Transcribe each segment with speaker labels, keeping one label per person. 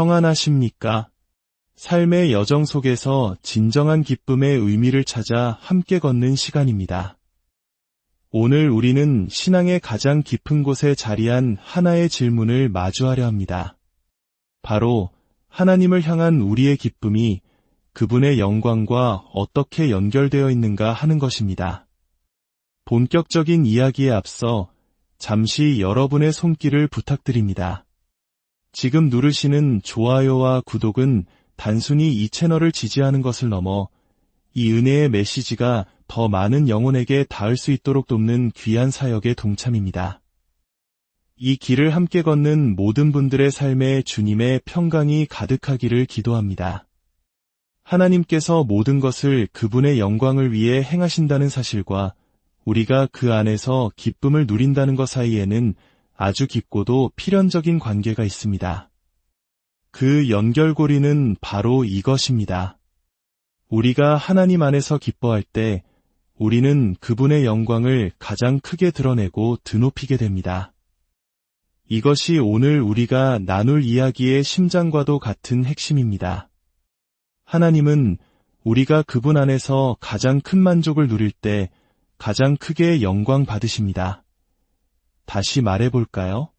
Speaker 1: 평안하십니까? 삶의 여정 속에서 진정한 기쁨의 의미를 찾아 함께 걷는 시간입니다. 오늘 우리는 신앙의 가장 깊은 곳에 자리한 하나의 질문을 마주하려 합니다. 바로 하나님을 향한 우리의 기쁨이 그분의 영광과 어떻게 연결되어 있는가 하는 것입니다. 본격적인 이야기에 앞서 잠시 여러분의 손길을 부탁드립니다. 지금 누르시는 좋아요와 구독은 단순히 이 채널을 지지하는 것을 넘어 이 은혜의 메시지가 더 많은 영혼에게 닿을 수 있도록 돕는 귀한 사역의 동참입니다. 이 길을 함께 걷는 모든 분들의 삶에 주님의 평강이 가득하기를 기도합니다. 하나님께서 모든 것을 그분의 영광을 위해 행하신다는 사실과 우리가 그 안에서 기쁨을 누린다는 것 사이에는 아주 깊고도 필연적인 관계가 있습니다. 그 연결고리는 바로 이것입니다. 우리가 하나님 안에서 기뻐할 때 우리는 그분의 영광을 가장 크게 드러내고 드높이게 됩니다. 이것이 오늘 우리가 나눌 이야기의 심장과도 같은 핵심입니다. 하나님은 우리가 그분 안에서 가장 큰 만족을 누릴 때 가장 크게 영광 받으십니다. 다시 말해볼까요?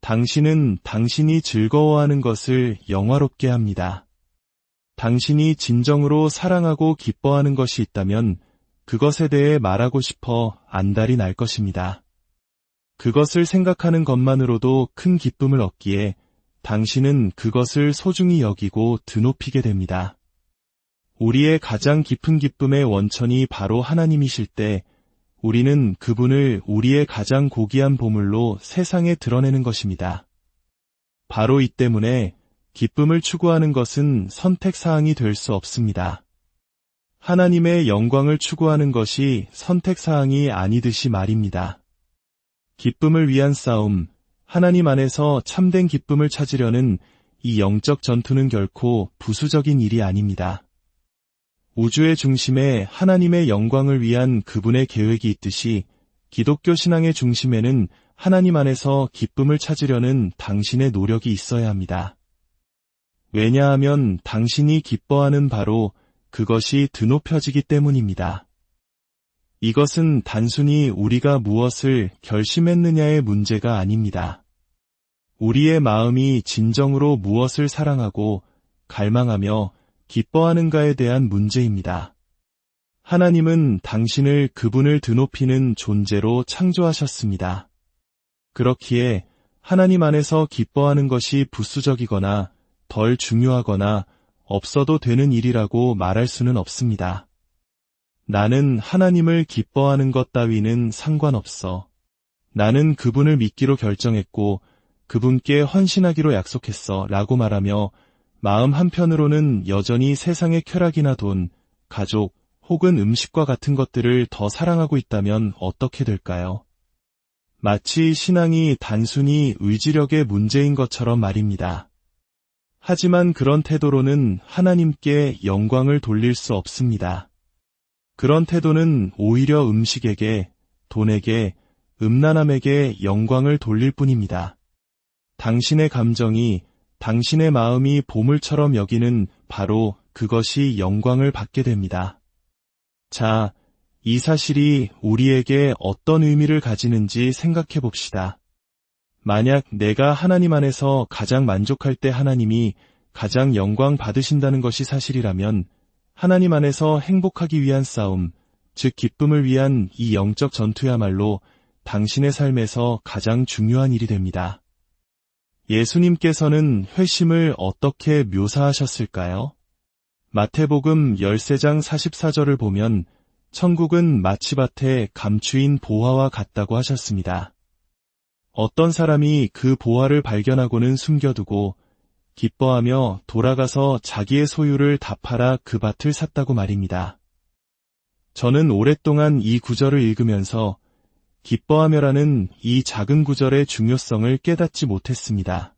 Speaker 1: 당신은 당신이 즐거워하는 것을 영화롭게 합니다. 당신이 진정으로 사랑하고 기뻐하는 것이 있다면 그것에 대해 말하고 싶어 안달이 날 것입니다. 그것을 생각하는 것만으로도 큰 기쁨을 얻기에 당신은 그것을 소중히 여기고 드높이게 됩니다. 우리의 가장 깊은 기쁨의 원천이 바로 하나님이실 때 우리는 그분을 우리의 가장 고귀한 보물로 세상에 드러내는 것입니다. 바로 이 때문에 기쁨을 추구하는 것은 선택사항이 될 수 없습니다. 하나님의 영광을 추구하는 것이 선택사항이 아니듯이 말입니다. 기쁨을 위한 싸움, 하나님 안에서 참된 기쁨을 찾으려는 이 영적 전투는 결코 부수적인 일이 아닙니다. 우주의 중심에 하나님의 영광을 위한 그분의 계획이 있듯이 기독교 신앙의 중심에는 하나님 안에서 기쁨을 찾으려는 당신의 노력이 있어야 합니다. 왜냐하면 당신이 기뻐하는 바로 그것이 드높여지기 때문입니다. 이것은 단순히 우리가 무엇을 결심했느냐의 문제가 아닙니다. 우리의 마음이 진정으로 무엇을 사랑하고 갈망하며 기뻐하는가에 대한 문제입니다. 하나님은 당신을 그분을 드높이는 존재로 창조하셨습니다. 그렇기에 하나님 안에서 기뻐하는 것이 부수적이거나 덜 중요하거나 없어도 되는 일이라고 말할 수는 없습니다. 나는 하나님을 기뻐하는 것 따위는 상관없어. 나는 그분을 믿기로 결정했고 그분께 헌신하기로 약속했어 라고 말하며 마음 한편으로는 여전히 세상의 쾌락이나 돈, 가족 혹은 음식과 같은 것들을 더 사랑하고 있다면 어떻게 될까요? 마치 신앙이 단순히 의지력의 문제인 것처럼 말입니다. 하지만 그런 태도로는 하나님께 영광을 돌릴 수 없습니다. 그런 태도는 오히려 음식에게, 돈에게, 음란함에게 영광을 돌릴 뿐입니다. 당신의 감정이, 당신의 마음이 보물처럼 여기는 바로 그것이 영광을 받게 됩니다. 자, 이 사실이 우리에게 어떤 의미를 가지는지 생각해 봅시다. 만약 내가 하나님 안에서 가장 만족할 때 하나님이 가장 영광 받으신다는 것이 사실이라면 하나님 안에서 행복하기 위한 싸움, 즉 기쁨을 위한 이 영적 전투야말로 당신의 삶에서 가장 중요한 일이 됩니다. 예수님께서는 회심을 어떻게 묘사하셨을까요? 마태복음 13장 44절을 보면 천국은 마치밭에 감추인 보화와 같다고 하셨습니다. 어떤 사람이 그 보화를 발견하고는 숨겨두고 기뻐하며 돌아가서 자기의 소유를 다 팔아 그 밭을 샀다고 말입니다. 저는 오랫동안 이 구절을 읽으면서 기뻐하며라는 이 작은 구절의 중요성을 깨닫지 못했습니다.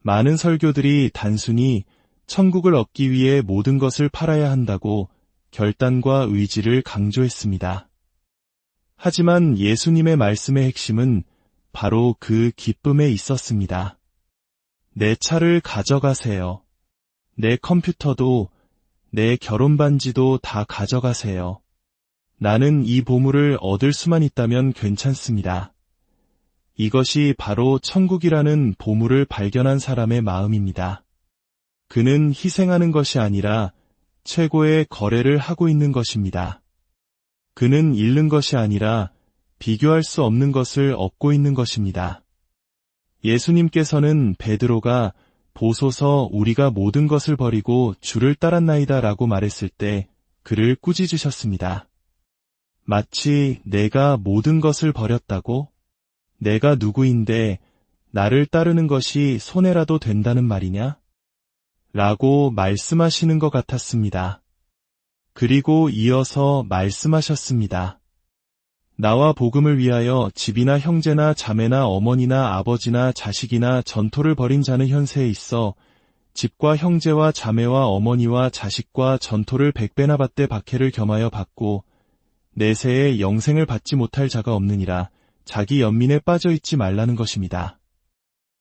Speaker 1: 많은 설교들이 단순히 천국을 얻기 위해 모든 것을 팔아야 한다고 결단과 의지를 강조했습니다. 하지만 예수님의 말씀의 핵심은 바로 그 기쁨에 있었습니다. 내 차를 가져가세요. 내 컴퓨터도, 내 결혼 반지도 다 가져가세요. 나는 이 보물을 얻을 수만 있다면 괜찮습니다. 이것이 바로 천국이라는 보물을 발견한 사람의 마음입니다. 그는 희생하는 것이 아니라 최고의 거래를 하고 있는 것입니다. 그는 잃는 것이 아니라 비교할 수 없는 것을 얻고 있는 것입니다. 예수님께서는 베드로가 보소서 우리가 모든 것을 버리고 주를 따랐나이다 라고 말했을 때 그를 꾸짖으셨습니다. 마치 내가 모든 것을 버렸다고? 내가 누구인데 나를 따르는 것이 손해라도 된다는 말이냐? 라고 말씀하시는 것 같았습니다. 그리고 이어서 말씀하셨습니다. 나와 복음을 위하여 집이나 형제나 자매나 어머니나 아버지나 자식이나 전토를 벌인 자는 현세에 있어 집과 형제와 자매와 어머니와 자식과 전토를 100배나 받되 박해를 겸하여 받고 내세에 영생을 받지 못할 자가 없느니라. 자기 연민에 빠져있지 말라는 것입니다.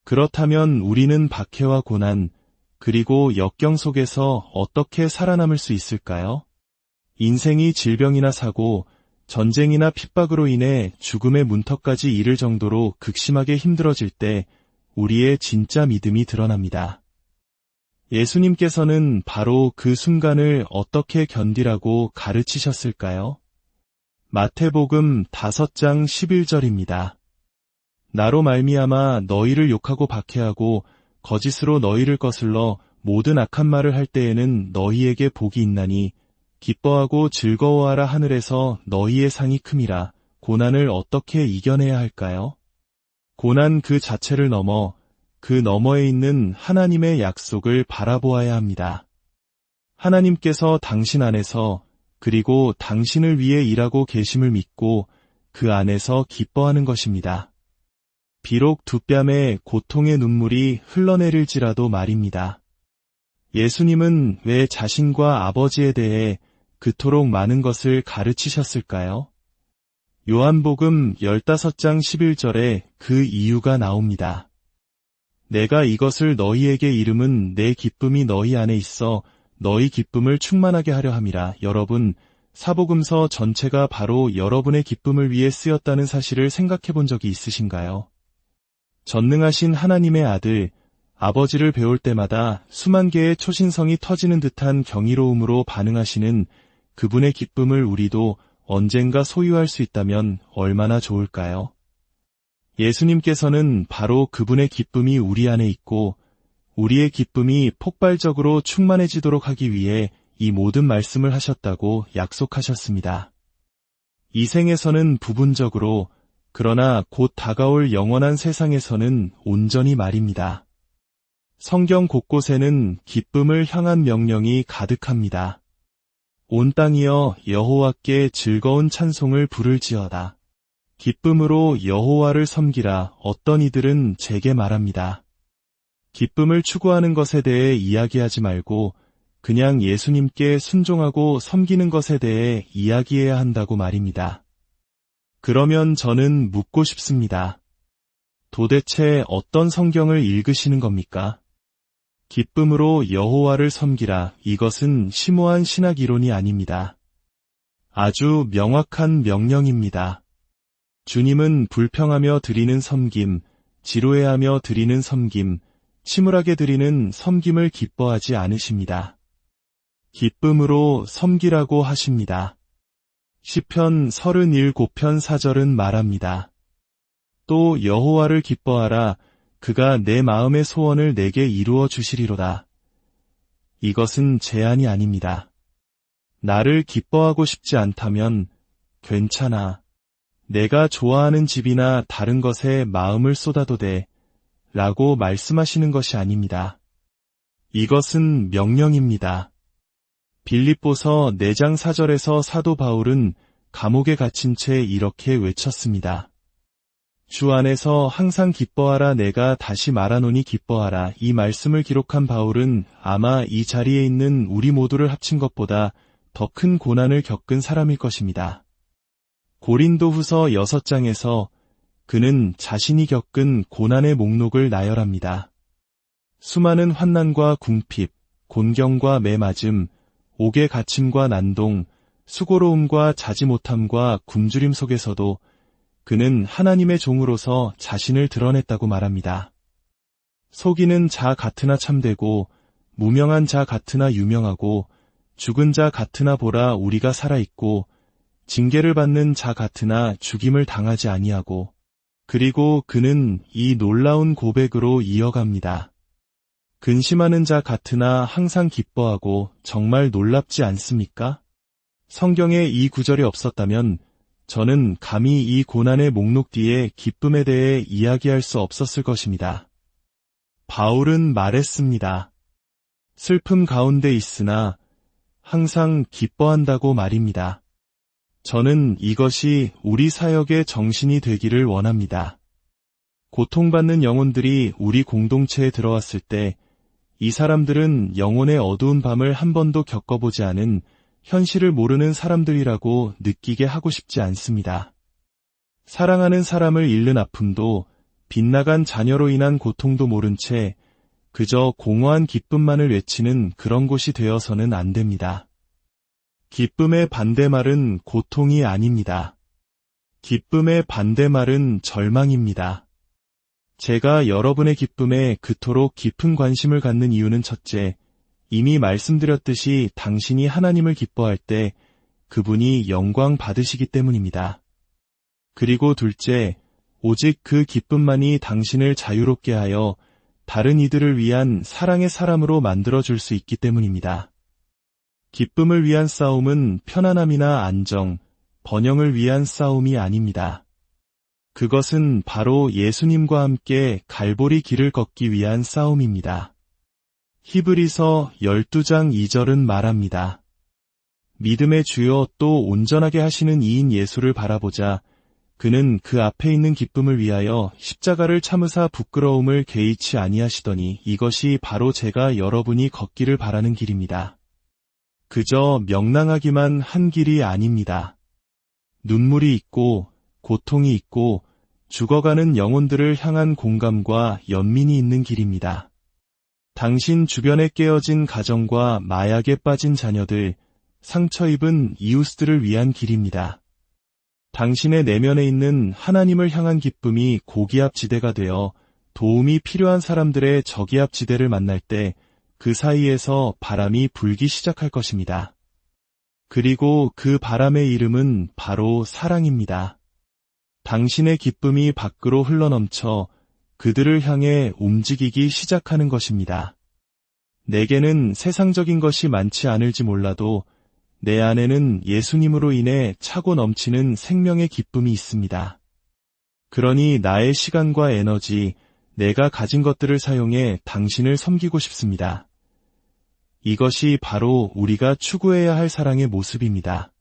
Speaker 1: 그렇다면 우리는 박해와 고난 그리고 역경 속에서 어떻게 살아남을 수 있을까요? 인생이 질병이나 사고, 전쟁이나 핍박으로 인해 죽음의 문턱까지 이를 정도로 극심하게 힘들어질 때 우리의 진짜 믿음이 드러납니다. 예수님께서는 바로 그 순간을 어떻게 견디라고 가르치셨을까요? 마태복음 5장 11절입니다. 나로 말미암아 너희를 욕하고 박해하고 거짓으로 너희를 거슬러 모든 악한 말을 할 때에는 너희에게 복이 있나니 기뻐하고 즐거워하라 하늘에서 너희의 상이 큼이라. 고난을 어떻게 이겨내야 할까요? 고난 그 자체를 넘어 그 너머에 있는 하나님의 약속을 바라보아야 합니다. 하나님께서 당신 안에서 그리고 당신을 위해 일하고 계심을 믿고 그 안에서 기뻐하는 것입니다. 비록 두 뺨에 고통의 눈물이 흘러내릴지라도 말입니다. 예수님은 왜 자신과 아버지에 대해 그토록 많은 것을 가르치셨을까요? 요한복음 15장 11절에 그 이유가 나옵니다. 내가 이것을 너희에게 이름은 내 기쁨이 너희 안에 있어 너희 기쁨을 충만하게 하려 함이라. 여러분, 사복음서 전체가 바로 여러분의 기쁨을 위해 쓰였다는 사실을 생각해 본 적이 있으신가요? 전능하신 하나님의 아들, 아버지를 배울 때마다 수만 개의 초신성이 터지는 듯한 경이로움으로 반응하시는 그분의 기쁨을 우리도 언젠가 소유할 수 있다면 얼마나 좋을까요? 예수님께서는 바로 그분의 기쁨이 우리 안에 있고 우리의 기쁨이 폭발적으로 충만해지도록 하기 위해 이 모든 말씀을 하셨다고 약속하셨습니다. 이 생에서는 부분적으로, 그러나 곧 다가올 영원한 세상에서는 온전히 말입니다. 성경 곳곳에는 기쁨을 향한 명령이 가득합니다. 온 땅이여 여호와께 즐거운 찬송을 부를지어다. 기쁨으로 여호와를 섬기라. 어떤 이들은 제게 말합니다. 기쁨을 추구하는 것에 대해 이야기하지 말고 그냥 예수님께 순종하고 섬기는 것에 대해 이야기해야 한다고 말입니다. 그러면 저는 묻고 싶습니다. 도대체 어떤 성경을 읽으시는 겁니까? 기쁨으로 여호와를 섬기라. 이것은 심오한 신학 이론이 아닙니다. 아주 명확한 명령입니다. 주님은 불평하며 드리는 섬김, 지루해하며 드리는 섬김, 침울하게 드리는 섬김을 기뻐하지 않으십니다. 기쁨으로 섬기라고 하십니다. 시편 37편 4절은 말합니다. 또 여호와를 기뻐하라. 그가 내 마음의 소원을 내게 이루어 주시리로다. 이것은 제한이 아닙니다. 나를 기뻐하고 싶지 않다면 괜찮아. 내가 좋아하는 집이나 다른 것에 마음을 쏟아도 돼. 라고 말씀하시는 것이 아닙니다. 이것은 명령입니다. 빌립보서 4장 4절에서 사도 바울은 감옥에 갇힌 채 이렇게 외쳤습니다. 주 안에서 항상 기뻐하라. 내가 다시 말하노니 기뻐하라. 이 말씀을 기록한 바울은 아마 이 자리에 있는 우리 모두를 합친 것보다 더 큰 고난을 겪은 사람일 것입니다. 고린도후서 6장에서 그는 자신이 겪은 고난의 목록을 나열합니다. 수많은 환난과 궁핍, 곤경과 매맞음, 옥의 갇힘과 난동, 수고로움과 자지 못함과 굶주림 속에서도 그는 하나님의 종으로서 자신을 드러냈다고 말합니다. 속이는 자 같으나 참되고 무명한 자 같으나 유명하고 죽은 자 같으나 보라 우리가 살아있고 징계를 받는 자 같으나 죽임을 당하지 아니하고 그리고 그는 이 놀라운 고백으로 이어갑니다. 근심하는 자 같으나 항상 기뻐하고 정말 놀랍지 않습니까? 성경에 이 구절이 없었다면 저는 감히 이 고난의 목록 뒤에 기쁨에 대해 이야기할 수 없었을 것입니다. 바울은 말했습니다. 슬픔 가운데 있으나 항상 기뻐한다고 말입니다. 저는 이것이 우리 사역의 정신이 되기를 원합니다. 고통받는 영혼들이 우리 공동체에 들어왔을 때 이 사람들은 영혼의 어두운 밤을 한 번도 겪어보지 않은 현실을 모르는 사람들이라고 느끼게 하고 싶지 않습니다. 사랑하는 사람을 잃는 아픔도 빗나간 자녀로 인한 고통도 모른 채 그저 공허한 기쁨만을 외치는 그런 곳이 되어서는 안 됩니다. 기쁨의 반대말은 고통이 아닙니다. 기쁨의 반대말은 절망입니다. 제가 여러분의 기쁨에 그토록 깊은 관심을 갖는 이유는 첫째, 이미 말씀드렸듯이 당신이 하나님을 기뻐할 때 그분이 영광 받으시기 때문입니다. 그리고 둘째, 오직 그 기쁨만이 당신을 자유롭게 하여 다른 이들을 위한 사랑의 사람으로 만들어줄 수 있기 때문입니다. 기쁨을 위한 싸움은 편안함이나 안정, 번영을 위한 싸움이 아닙니다. 그것은 바로 예수님과 함께 갈보리 길을 걷기 위한 싸움입니다. 히브리서 12장 2절은 말합니다. 믿음의 주여 또 온전하게 하시는 이인 예수를 바라보자. 그는 그 앞에 있는 기쁨을 위하여 십자가를 참으사 부끄러움을 개의치 아니하시더니 이것이 바로 제가 여러분이 걷기를 바라는 길입니다. 그저 명랑하기만 한 길이 아닙니다. 눈물이 있고 고통이 있고 죽어가는 영혼들을 향한 공감과 연민이 있는 길입니다. 당신 주변에 깨어진 가정과 마약에 빠진 자녀들, 상처 입은 이웃들을 위한 길입니다. 당신의 내면에 있는 하나님을 향한 기쁨이 고기압 지대가 되어 도움이 필요한 사람들의 저기압 지대를 만날 때 그 사이에서 바람이 불기 시작할 것입니다. 그리고 그 바람의 이름은 바로 사랑입니다. 당신의 기쁨이 밖으로 흘러넘쳐 그들을 향해 움직이기 시작하는 것입니다. 내게는 세상적인 것이 많지 않을지 몰라도 내 안에는 예수님으로 인해 차고 넘치는 생명의 기쁨이 있습니다. 그러니 나의 시간과 에너지, 내가 가진 것들을 사용해 당신을 섬기고 싶습니다. 이것이 바로 우리가 추구해야 할 사랑의 모습입니다.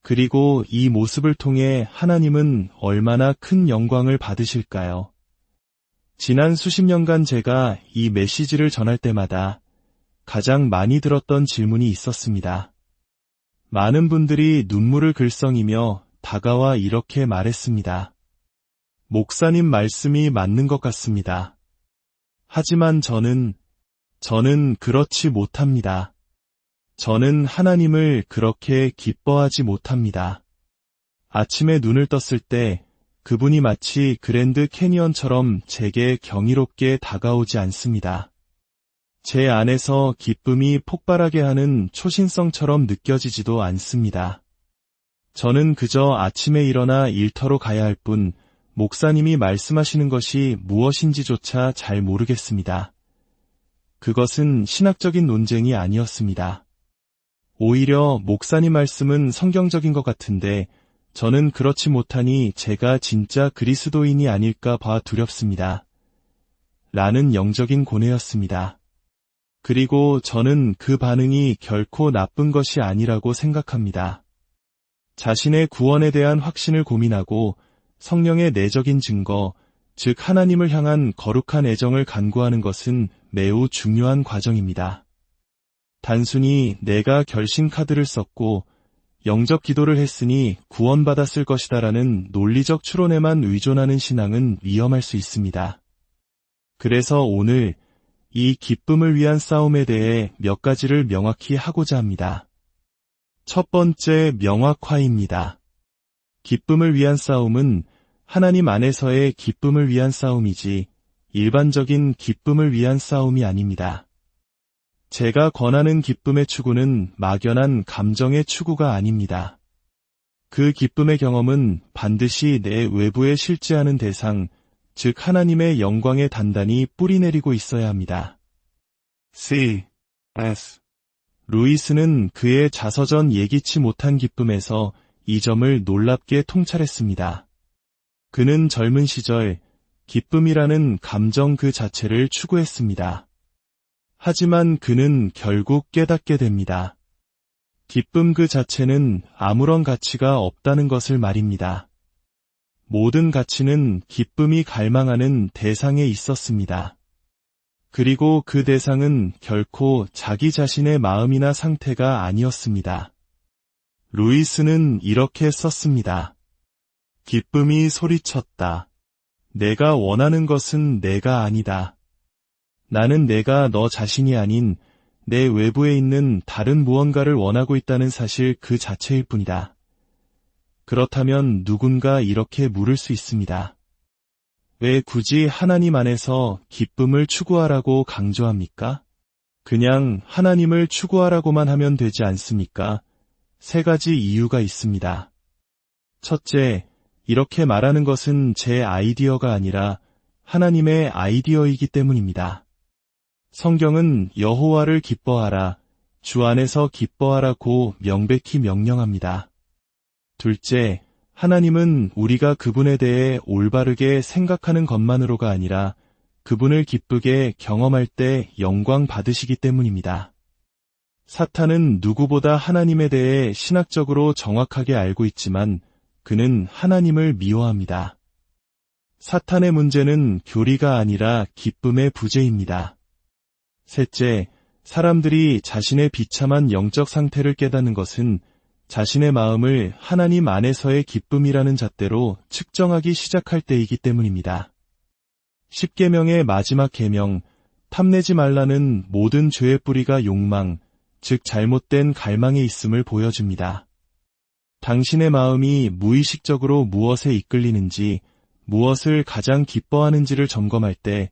Speaker 1: 그리고 이 모습을 통해 하나님은 얼마나 큰 영광을 받으실까요? 지난 수십 년간 제가 이 메시지를 전할 때마다 가장 많이 들었던 질문이 있었습니다. 많은 분들이 눈물을 글썽이며 다가와 이렇게 말했습니다. 목사님 말씀이 맞는 것 같습니다. 하지만 저는 그렇지 못합니다. 저는 하나님을 그렇게 기뻐하지 못합니다. 아침에 눈을 떴을 때 그분이 마치 그랜드 캐니언처럼 제게 경이롭게 다가오지 않습니다. 제 안에서 기쁨이 폭발하게 하는 초신성처럼 느껴지지도 않습니다. 저는 그저 아침에 일어나 일터로 가야 할 뿐 목사님이 말씀하시는 것이 무엇인지조차 잘 모르겠습니다. 그것은 신학적인 논쟁이 아니었습니다. 오히려 목사님 말씀은 성경적인 것 같은데 저는 그렇지 못하니 제가 진짜 그리스도인이 아닐까 봐 두렵습니다. 라는 영적인 고뇌였습니다. 그리고 저는 그 반응이 결코 나쁜 것이 아니라고 생각합니다. 자신의 구원에 대한 확신을 고민하고 성령의 내적인 증거, 즉 하나님을 향한 거룩한 애정을 간구하는 것은 매우 중요한 과정입니다. 단순히 내가 결심 카드를 썼고 영적 기도를 했으니 구원받았을 것이다라는 논리적 추론에만 의존하는 신앙은 위험할 수 있습니다. 그래서 오늘 이 기쁨을 위한 싸움에 대해 몇 가지를 명확히 하고자 합니다. 첫 번째, 명확화입니다. 기쁨을 위한 싸움은 하나님 안에서의 기쁨을 위한 싸움이지 일반적인 기쁨을 위한 싸움이 아닙니다. 제가 권하는 기쁨의 추구는 막연한 감정의 추구가 아닙니다. 그 기쁨의 경험은 반드시 내 외부에 실제하는 대상, 즉 하나님의 영광에 단단히 뿌리내리고 있어야 합니다. C.S. 루이스는 그의 자서전 예기치 못한 기쁨에서 이 점을 놀랍게 통찰했습니다. 그는 젊은 시절 기쁨이라는 감정 그 자체를 추구했습니다. 하지만 그는 결국 깨닫게 됩니다. 기쁨 그 자체는 아무런 가치가 없다는 것을 말입니다. 모든 가치는 기쁨이 갈망하는 대상에 있었습니다. 그리고 그 대상은 결코 자기 자신의 마음이나 상태가 아니었습니다. 루이스는 이렇게 썼습니다. 기쁨이 소리쳤다. 내가 원하는 것은 내가 아니다. 나는 내가 너 자신이 아닌 내 외부에 있는 다른 무언가를 원하고 있다는 사실 그 자체일 뿐이다. 그렇다면 누군가 이렇게 물을 수 있습니다. 왜 굳이 하나님 안에서 기쁨을 추구하라고 강조합니까? 그냥 하나님을 추구하라고만 하면 되지 않습니까? 세 가지 이유가 있습니다. 첫째, 이렇게 말하는 것은 제 아이디어가 아니라 하나님의 아이디어이기 때문입니다. 성경은 여호와를 기뻐하라, 주 안에서 기뻐하라고 명백히 명령합니다. 둘째, 하나님은 우리가 그분에 대해 올바르게 생각하는 것만으로가 아니라 그분을 기쁘게 경험할 때 영광 받으시기 때문입니다. 사탄은 누구보다 하나님에 대해 신학적으로 정확하게 알고 있지만 그는 하나님을 미워합니다. 사탄의 문제는 교리가 아니라 기쁨의 부재입니다. 셋째, 사람들이 자신의 비참한 영적 상태를 깨닫는 것은 자신의 마음을 하나님 안에서의 기쁨이라는 잣대로 측정하기 시작할 때이기 때문입니다. 십계명의 마지막 계명, 탐내지 말라는 모든 죄의 뿌리가 욕망, 즉 잘못된 갈망에 있음을 보여줍니다. 당신의 마음이 무의식적으로 무엇에 이끌리는지, 무엇을 가장 기뻐하는지를 점검할 때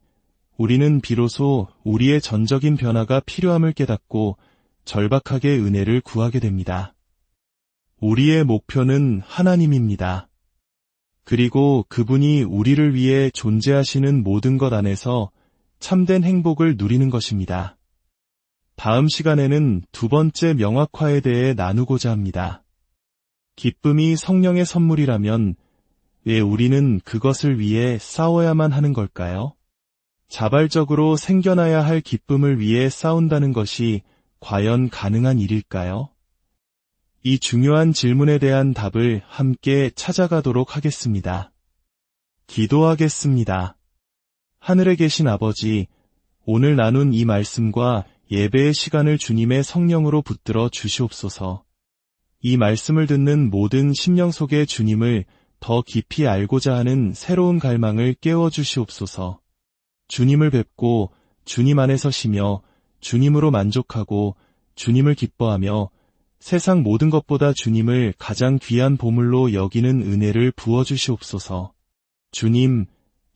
Speaker 1: 우리는 비로소 우리의 전적인 변화가 필요함을 깨닫고 절박하게 은혜를 구하게 됩니다. 우리의 목표는 하나님입니다. 그리고 그분이 우리를 위해 존재하시는 모든 것 안에서 참된 행복을 누리는 것입니다. 다음 시간에는 두 번째 명확화에 대해 나누고자 합니다. 기쁨이 성령의 선물이라면 왜 우리는 그것을 위해 싸워야만 하는 걸까요? 자발적으로 생겨나야 할 기쁨을 위해 싸운다는 것이 과연 가능한 일일까요? 이 중요한 질문에 대한 답을 함께 찾아가도록 하겠습니다. 기도하겠습니다. 하늘에 계신 아버지, 오늘 나눈 이 말씀과 예배의 시간을 주님의 성령으로 붙들어 주시옵소서. 이 말씀을 듣는 모든 심령 속에 주님을 더 깊이 알고자 하는 새로운 갈망을 깨워주시옵소서. 주님을 뵙고 주님 안에서 쉬며 주님으로 만족하고 주님을 기뻐하며 세상 모든 것보다 주님을 가장 귀한 보물로 여기는 은혜를 부어주시옵소서. 주님,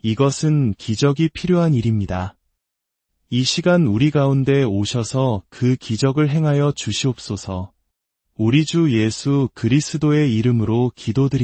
Speaker 1: 이것은 기적이 필요한 일입니다. 이 시간 우리 가운데 오셔서 그 기적을 행하여 주시옵소서. 우리 주 예수 그리스도의 이름으로 기도드립니다.